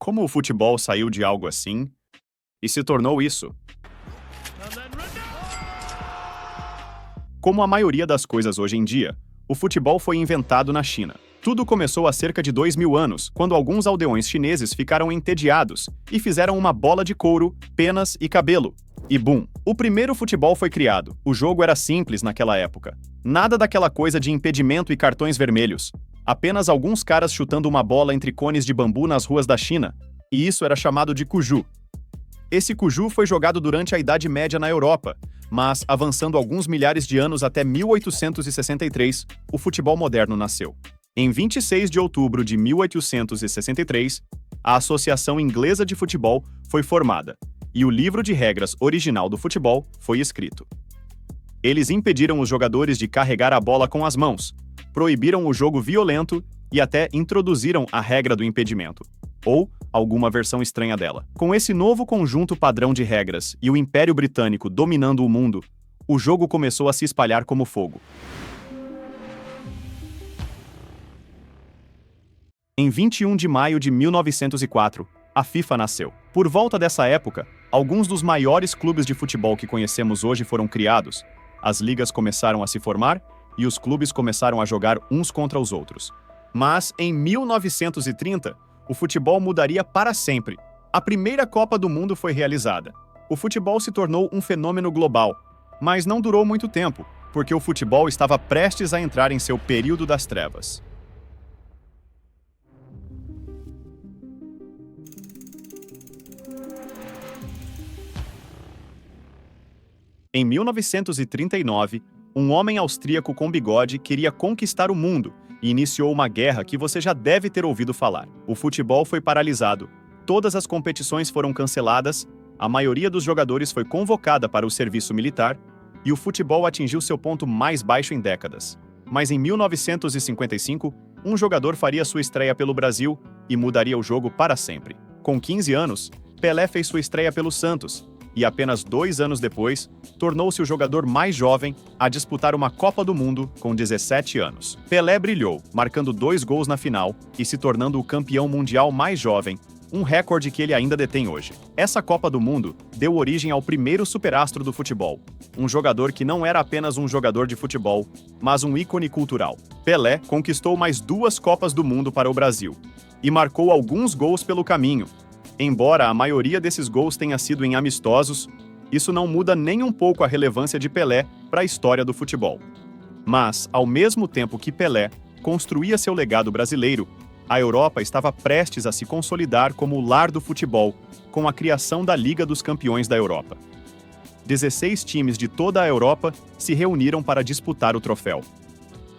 Como o futebol saiu de algo assim e se tornou isso? Como a maioria das coisas hoje em dia, o futebol foi inventado na China. Tudo começou há cerca de 2000 anos, quando alguns aldeões chineses ficaram entediados e fizeram uma bola de couro, penas e cabelo. E bum! O primeiro futebol foi criado. O jogo era simples naquela época. Nada daquela coisa de impedimento e cartões vermelhos. Apenas alguns caras chutando uma bola entre cones de bambu nas ruas da China. E isso era chamado de cuju. Esse cuju foi jogado durante a Idade Média na Europa, mas, avançando alguns milhares de anos até 1863, o futebol moderno nasceu. Em 26 de outubro de 1863, a Associação Inglesa de Futebol foi formada, e o livro de regras original do futebol foi escrito. Eles impediram os jogadores de carregar a bola com as mãos, proibiram o jogo violento e até introduziram a regra do impedimento, ou alguma versão estranha dela. Com esse novo conjunto padrão de regras e o Império Britânico dominando o mundo, o jogo começou a se espalhar como fogo. Em 21 de maio de 1904, a FIFA nasceu. Por volta dessa época, alguns dos maiores clubes de futebol que conhecemos hoje foram criados, as ligas começaram a se formar e os clubes começaram a jogar uns contra os outros. Mas, em 1930, o futebol mudaria para sempre. A primeira Copa do Mundo foi realizada. O futebol se tornou um fenômeno global, mas não durou muito tempo, porque o futebol estava prestes a entrar em seu período das trevas. Em 1939, um homem austríaco com bigode queria conquistar o mundo e iniciou uma guerra que você já deve ter ouvido falar. O futebol foi paralisado, todas as competições foram canceladas, a maioria dos jogadores foi convocada para o serviço militar e o futebol atingiu seu ponto mais baixo em décadas. Mas em 1955, um jogador faria sua estreia pelo Brasil e mudaria o jogo para sempre. Com 15 anos, Pelé fez sua estreia pelo Santos, e apenas 2 anos depois, tornou-se o jogador mais jovem a disputar uma Copa do Mundo com 17 anos. Pelé brilhou, marcando 2 gols na final e se tornando o campeão mundial mais jovem, um recorde que ele ainda detém hoje. Essa Copa do Mundo deu origem ao primeiro superastro do futebol, um jogador que não era apenas um jogador de futebol, mas um ícone cultural. Pelé conquistou mais 2 Copas do Mundo para o Brasil e marcou alguns gols pelo caminho. Embora a maioria desses gols tenha sido em amistosos, isso não muda nem um pouco a relevância de Pelé para a história do futebol. Mas, ao mesmo tempo que Pelé construía seu legado brasileiro, a Europa estava prestes a se consolidar como o lar do futebol, com a criação da Liga dos Campeões da Europa. 16 times de toda a Europa se reuniram para disputar o troféu.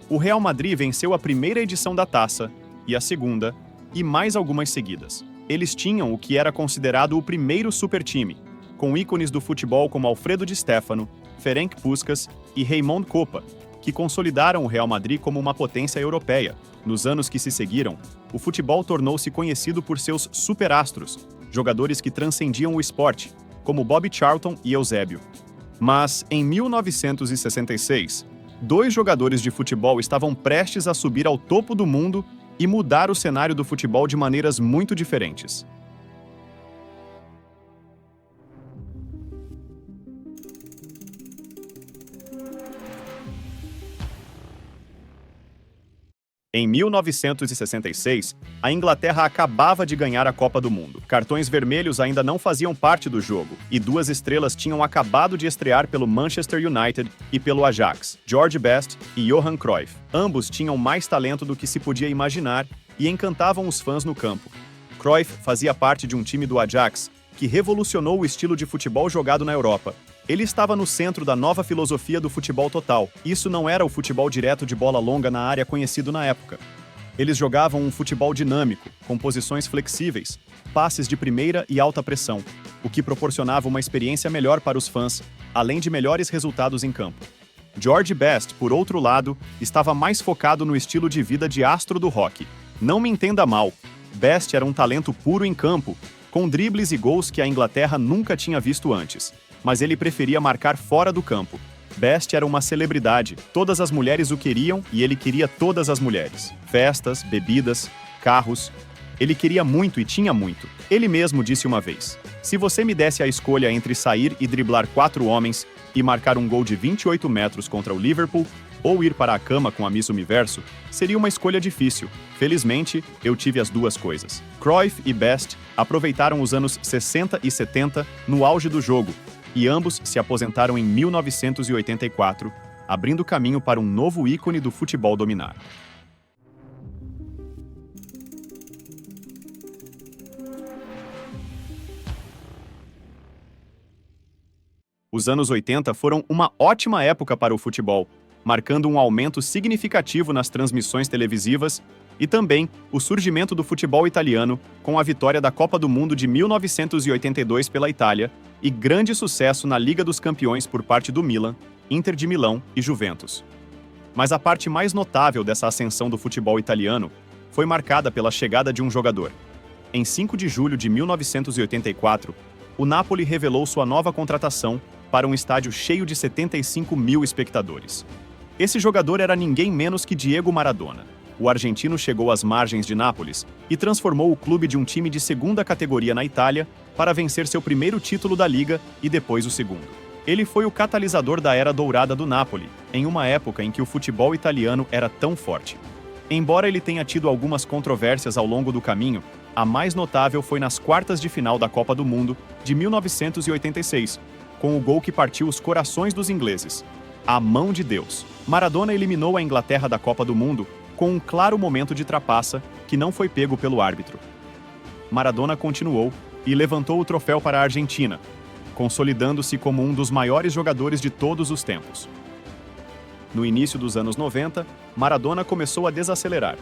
O Real Madrid venceu a primeira edição da taça, e a segunda, e mais algumas seguidas. Eles tinham o que era considerado o primeiro supertime, com ícones do futebol como Alfredo Di Stéfano, Ferenc Puskás e Raymond Kopa, que consolidaram o Real Madrid como uma potência europeia. Nos anos que se seguiram, o futebol tornou-se conhecido por seus superastros, jogadores que transcendiam o esporte, como Bobby Charlton e Eusébio. Mas, em 1966, 2 jogadores de futebol estavam prestes a subir ao topo do mundo e mudar o cenário do futebol de maneiras muito diferentes. Em 1966, a Inglaterra acabava de ganhar a Copa do Mundo. Cartões vermelhos ainda não faziam parte do jogo, e 2 estrelas tinham acabado de estrear pelo Manchester United e pelo Ajax, George Best e Johan Cruyff. Ambos tinham mais talento do que se podia imaginar e encantavam os fãs no campo. Cruyff fazia parte de um time do Ajax que revolucionou o estilo de futebol jogado na Europa. Ele estava no centro da nova filosofia do futebol total. Isso não era o futebol direto de bola longa na área conhecido na época. Eles jogavam um futebol dinâmico, com posições flexíveis, passes de primeira e alta pressão, o que proporcionava uma experiência melhor para os fãs, além de melhores resultados em campo. George Best, por outro lado, estava mais focado no estilo de vida de astro do rock. Não me entenda mal, Best era um talento puro em campo, com dribles e gols que a Inglaterra nunca tinha visto antes. Mas ele preferia marcar fora do campo. Best era uma celebridade, todas as mulheres o queriam e ele queria todas as mulheres. Festas, bebidas, carros. Ele queria muito e tinha muito. Ele mesmo disse uma vez: "Se você me desse a escolha entre sair e driblar 4 homens e marcar um gol de 28 metros contra o Liverpool, ou ir para a cama com a Miss Universo, seria uma escolha difícil. Felizmente, eu tive as duas coisas." Cruyff e Best aproveitaram os anos 60 e 70 no auge do jogo, e ambos se aposentaram em 1984, abrindo caminho para um novo ícone do futebol dominar. Os anos 80 foram uma ótima época para o futebol, marcando um aumento significativo nas transmissões televisivas e também o surgimento do futebol italiano com a vitória da Copa do Mundo de 1982 pela Itália e grande sucesso na Liga dos Campeões por parte do Milan, Inter de Milão e Juventus. Mas a parte mais notável dessa ascensão do futebol italiano foi marcada pela chegada de um jogador. Em 5 de julho de 1984, o Napoli revelou sua nova contratação para um estádio cheio de 75 mil espectadores. Esse jogador era ninguém menos que Diego Maradona. O argentino chegou às margens de Nápoles e transformou o clube de um time de segunda categoria na Itália para vencer seu primeiro título da Liga e depois o segundo. Ele foi o catalisador da era dourada do Napoli, em uma época em que o futebol italiano era tão forte. Embora ele tenha tido algumas controvérsias ao longo do caminho, a mais notável foi nas quartas de final da Copa do Mundo de 1986, com o gol que partiu os corações dos ingleses. A mão de Deus. Maradona eliminou a Inglaterra da Copa do Mundo com um claro momento de trapaça que não foi pego pelo árbitro. Maradona continuou e levantou o troféu para a Argentina, consolidando-se como um dos maiores jogadores de todos os tempos. No início dos anos 90, Maradona começou a desacelerar.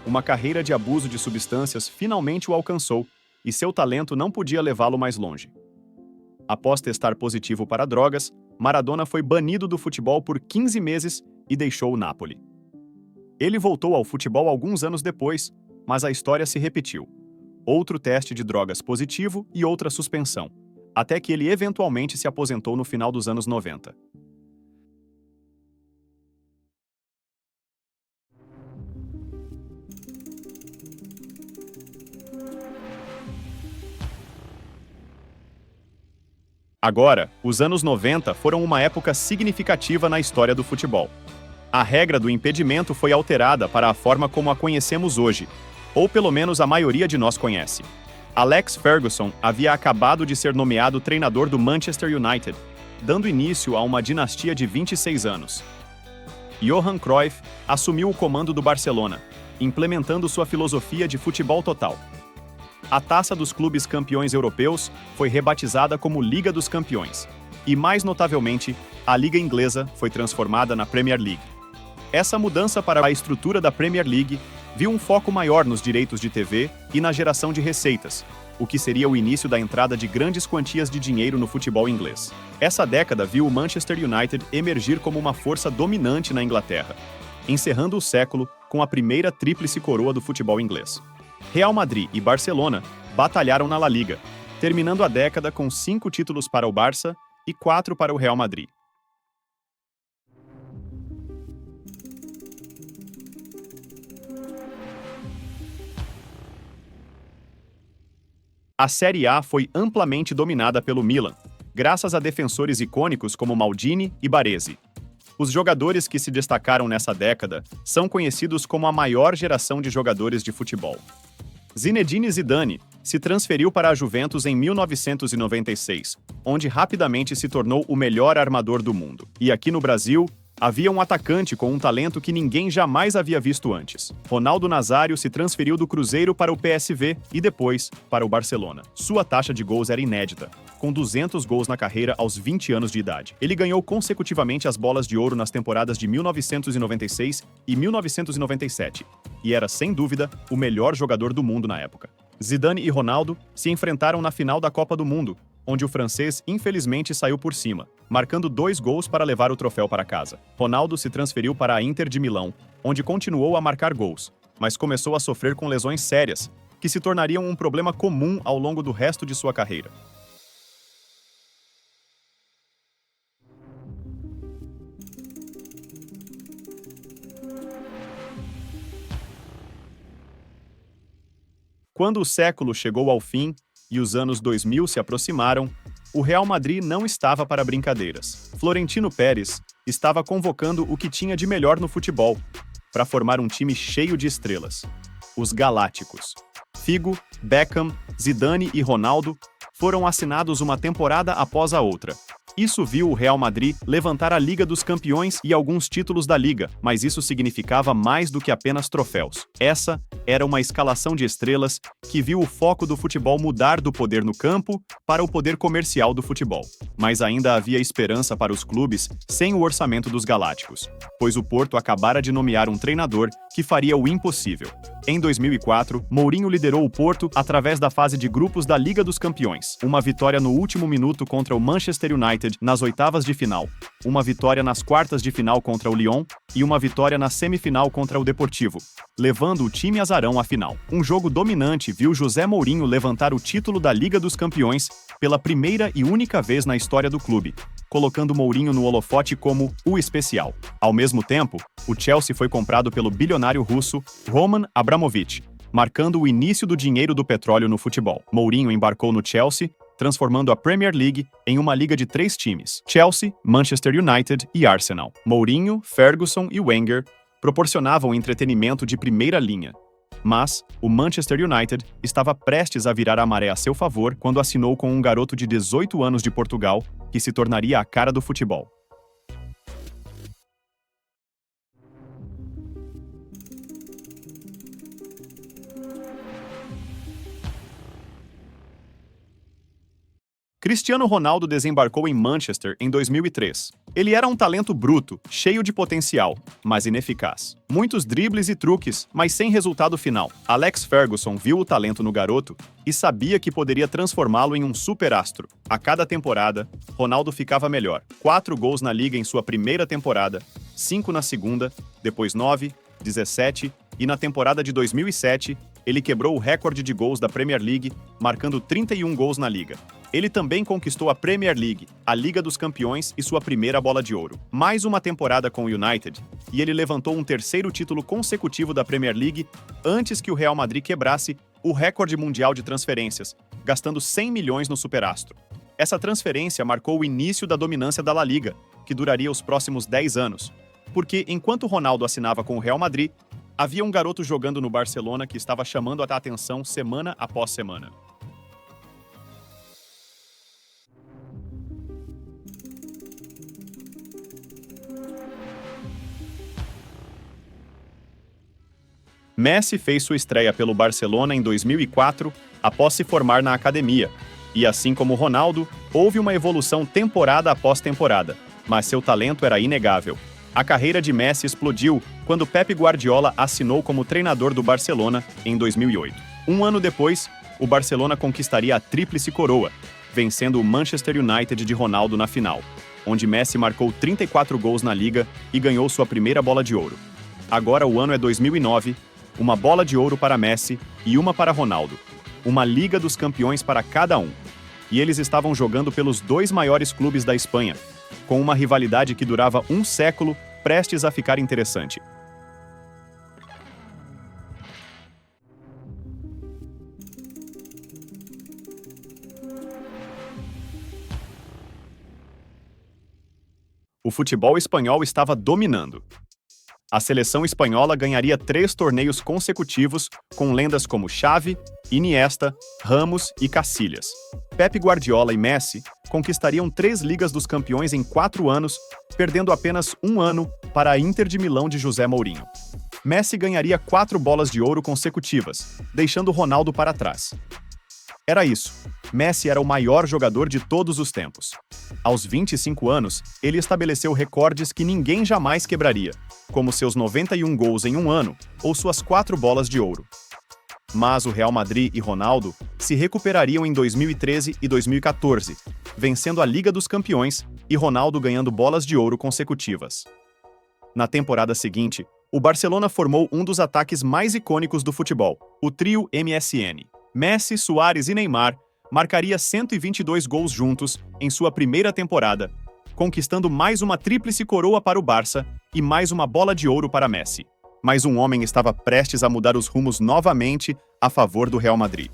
Uma carreira de abuso de substâncias finalmente o alcançou e seu talento não podia levá-lo mais longe. Após testar positivo para drogas, Maradona foi banido do futebol por 15 meses e deixou o Napoli. Ele voltou ao futebol alguns anos depois, mas a história se repetiu. Outro teste de drogas positivo e outra suspensão, até que ele eventualmente se aposentou no final dos anos 90. Agora, os anos 90 foram uma época significativa na história do futebol. A regra do impedimento foi alterada para a forma como a conhecemos hoje, ou pelo menos a maioria de nós conhece. Alex Ferguson havia acabado de ser nomeado treinador do Manchester United, dando início a uma dinastia de 26 anos. Johan Cruyff assumiu o comando do Barcelona, implementando sua filosofia de futebol total. A taça dos clubes campeões europeus foi rebatizada como Liga dos Campeões, e mais notavelmente, a Liga Inglesa foi transformada na Premier League. Essa mudança para a estrutura da Premier League viu um foco maior nos direitos de TV e na geração de receitas, o que seria o início da entrada de grandes quantias de dinheiro no futebol inglês. Essa década viu o Manchester United emergir como uma força dominante na Inglaterra, encerrando o século com a primeira tríplice coroa do futebol inglês. Real Madrid e Barcelona batalharam na La Liga, terminando a década com 5 títulos para o Barça e 4 para o Real Madrid. A Série A foi amplamente dominada pelo Milan, graças a defensores icônicos como Maldini e Baresi. Os jogadores que se destacaram nessa década são conhecidos como a maior geração de jogadores de futebol. Zinedine Zidane se transferiu para a Juventus em 1996, onde rapidamente se tornou o melhor armador do mundo. E aqui no Brasil, havia um atacante com um talento que ninguém jamais havia visto antes. Ronaldo Nazário se transferiu do Cruzeiro para o PSV e depois para o Barcelona. Sua taxa de gols era inédita, com 200 gols na carreira aos 20 anos de idade. Ele ganhou consecutivamente as bolas de ouro nas temporadas de 1996 e 1997, e era, sem dúvida, o melhor jogador do mundo na época. Zidane e Ronaldo se enfrentaram na final da Copa do Mundo, onde o francês infelizmente saiu por cima, marcando 2 gols para levar o troféu para casa. Ronaldo se transferiu para a Inter de Milão, onde continuou a marcar gols, mas começou a sofrer com lesões sérias, que se tornariam um problema comum ao longo do resto de sua carreira. Quando o século chegou ao fim e os anos 2000 se aproximaram, o Real Madrid não estava para brincadeiras. Florentino Pérez estava convocando o que tinha de melhor no futebol para formar um time cheio de estrelas. Os Galácticos. Figo, Beckham, Zidane e Ronaldo foram assinados uma temporada após a outra. Isso viu o Real Madrid levantar a Liga dos Campeões e alguns títulos da Liga, mas isso significava mais do que apenas troféus. Essa era uma escalação de estrelas que viu o foco do futebol mudar do poder no campo para o poder comercial do futebol. Mas ainda havia esperança para os clubes sem o orçamento dos Galácticos, pois o Porto acabara de nomear um treinador que faria o impossível. Em 2004, Mourinho liderou o Porto através da fase de grupos da Liga dos Campeões, uma vitória no último minuto contra o Manchester United nas oitavas de final, uma vitória nas quartas de final contra o Lyon e uma vitória na semifinal contra o Deportivo, levando o time azarão à final. Um jogo dominante viu José Mourinho levantar o título da Liga dos Campeões pela primeira e única vez na história do clube, colocando Mourinho no holofote como o especial. Ao mesmo tempo, o Chelsea foi comprado pelo bilionário russo Roman Abramovich, marcando o início do dinheiro do petróleo no futebol. Mourinho embarcou no Chelsea, transformando a Premier League em uma liga de 3 times: Chelsea, Manchester United e Arsenal. Mourinho, Ferguson e Wenger proporcionavam entretenimento de primeira linha. Mas o Manchester United estava prestes a virar a maré a seu favor quando assinou com um garoto de 18 anos de Portugal, que se tornaria a cara do futebol. Cristiano Ronaldo desembarcou em Manchester em 2003. Ele era um talento bruto, cheio de potencial, mas ineficaz. Muitos dribles e truques, mas sem resultado final. Alex Ferguson viu o talento no garoto e sabia que poderia transformá-lo em um superastro. A cada temporada, Ronaldo ficava melhor. 4 gols na Liga em sua primeira temporada, 5 na segunda, depois 9, 17 e na temporada de 2007, ele quebrou o recorde de gols da Premier League, marcando 31 gols na Liga. Ele também conquistou a Premier League, a Liga dos Campeões e sua primeira bola de ouro. Mais uma temporada com o United, e ele levantou um terceiro título consecutivo da Premier League antes que o Real Madrid quebrasse o recorde mundial de transferências, gastando 100 milhões no superastro. Essa transferência marcou o início da dominância da La Liga, que duraria os próximos 10 anos, porque enquanto Ronaldo assinava com o Real Madrid, havia um garoto jogando no Barcelona que estava chamando a atenção semana após semana. Messi fez sua estreia pelo Barcelona em 2004, após se formar na academia, e assim como Ronaldo, houve uma evolução temporada após temporada, mas seu talento era inegável. A carreira de Messi explodiu quando Pep Guardiola assinou como treinador do Barcelona em 2008. Um ano depois, o Barcelona conquistaria a tríplice coroa, vencendo o Manchester United de Ronaldo na final, onde Messi marcou 34 gols na Liga e ganhou sua primeira bola de ouro. Agora o ano é 2009, uma bola de ouro para Messi e uma para Ronaldo, uma Liga dos Campeões para cada um. E eles estavam jogando pelos 2 maiores clubes da Espanha, com uma rivalidade que durava um século, prestes a ficar interessante. O futebol espanhol estava dominando. A seleção espanhola ganharia 3 torneios consecutivos com lendas como Xavi, Iniesta, Ramos e Casillas. Pep Guardiola e Messi conquistariam 3 Ligas dos Campeões em 4 anos, perdendo apenas um ano para a Inter de Milão de José Mourinho. Messi ganharia 4 bolas de ouro consecutivas, deixando Ronaldo para trás. Era isso. Messi era o maior jogador de todos os tempos. Aos 25 anos, ele estabeleceu recordes que ninguém jamais quebraria, como seus 91 gols em um ano ou suas 4 bolas de ouro. Mas o Real Madrid e Ronaldo se recuperariam em 2013 e 2014, vencendo a Liga dos Campeões e Ronaldo ganhando bolas de ouro consecutivas. Na temporada seguinte, o Barcelona formou um dos ataques mais icônicos do futebol, o trio MSN. Messi, Suárez e Neymar marcaria 122 gols juntos em sua primeira temporada, conquistando mais uma tríplice coroa para o Barça e mais uma bola de ouro para Messi. Mas um homem estava prestes a mudar os rumos novamente a favor do Real Madrid.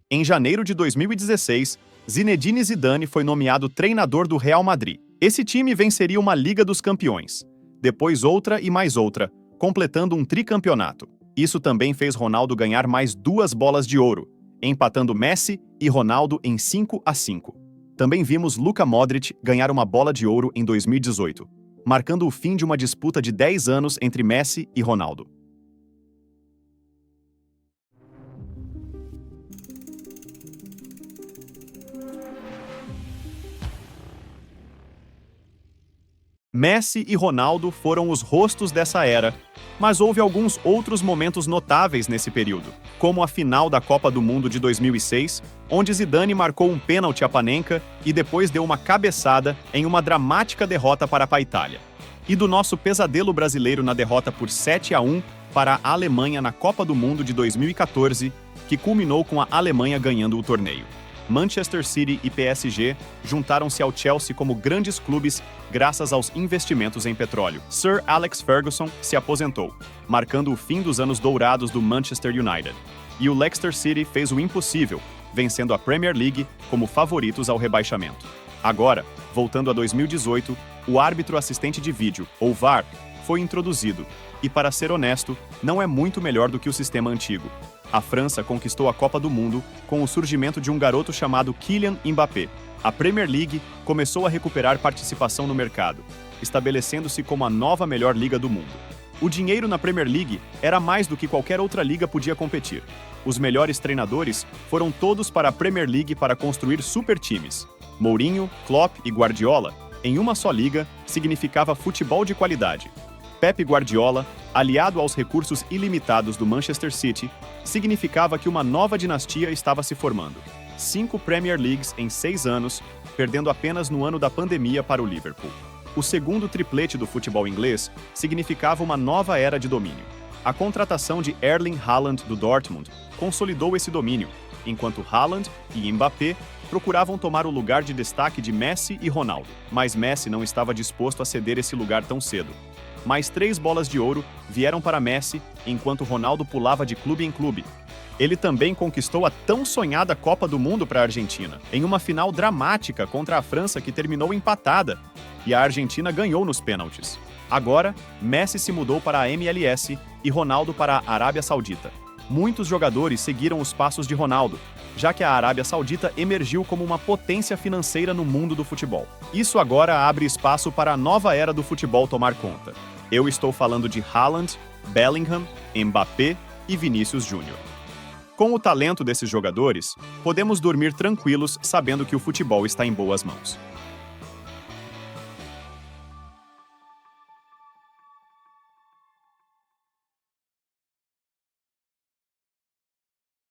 Em janeiro de 2016, Zinedine Zidane foi nomeado treinador do Real Madrid. Esse time venceria uma Liga dos Campeões, depois outra e mais outra, completando um tricampeonato. Isso também fez Ronaldo ganhar mais 2 bolas de ouro, empatando Messi e Ronaldo em 5-5. Também vimos Luka Modric ganhar uma bola de ouro em 2018, marcando o fim de uma disputa de 10 anos entre Messi e Ronaldo. Messi e Ronaldo foram os rostos dessa era, mas houve alguns outros momentos notáveis nesse período, como a final da Copa do Mundo de 2006, onde Zidane marcou um pênalti a Panenka e depois deu uma cabeçada em uma dramática derrota para a Itália. E do nosso pesadelo brasileiro na derrota por 7-1 para a Alemanha na Copa do Mundo de 2014, que culminou com a Alemanha ganhando o torneio. Manchester City e PSG juntaram-se ao Chelsea como grandes clubes graças aos investimentos em petróleo. Sir Alex Ferguson se aposentou, marcando o fim dos anos dourados do Manchester United. E o Leicester City fez o impossível, vencendo a Premier League como favoritos ao rebaixamento. Agora, voltando a 2018, o árbitro assistente de vídeo, ou VAR, foi introduzido, e para ser honesto, não é muito melhor do que o sistema antigo. A França conquistou a Copa do Mundo com o surgimento de um garoto chamado Kylian Mbappé. A Premier League começou a recuperar participação no mercado, estabelecendo-se como a nova melhor liga do mundo. O dinheiro na Premier League era mais do que qualquer outra liga podia competir. Os melhores treinadores foram todos para a Premier League para construir super times. Mourinho, Klopp e Guardiola, em uma só liga, significava futebol de qualidade. Pep Guardiola, aliado aos recursos ilimitados do Manchester City, significava que uma nova dinastia estava se formando. 5 Premier Leagues em 6 anos, perdendo apenas no ano da pandemia para o Liverpool. O segundo triplete do futebol inglês significava uma nova era de domínio. A contratação de Erling Haaland do Dortmund consolidou esse domínio, enquanto Haaland e Mbappé procuravam tomar o lugar de destaque de Messi e Ronaldo. Mas Messi não estava disposto a ceder esse lugar tão cedo. Mais 3 bolas de ouro vieram para Messi, enquanto Ronaldo pulava de clube em clube. Ele também conquistou a tão sonhada Copa do Mundo para a Argentina, em uma final dramática contra a França que terminou empatada, e a Argentina ganhou nos pênaltis. Agora, Messi se mudou para a MLS e Ronaldo para a Arábia Saudita. Muitos jogadores seguiram os passos de Ronaldo, já que a Arábia Saudita emergiu como uma potência financeira no mundo do futebol. Isso agora abre espaço para a nova era do futebol tomar conta. Eu estou falando de Haaland, Bellingham, Mbappé e Vinícius Júnior. Com o talento desses jogadores, podemos dormir tranquilos sabendo que o futebol está em boas mãos.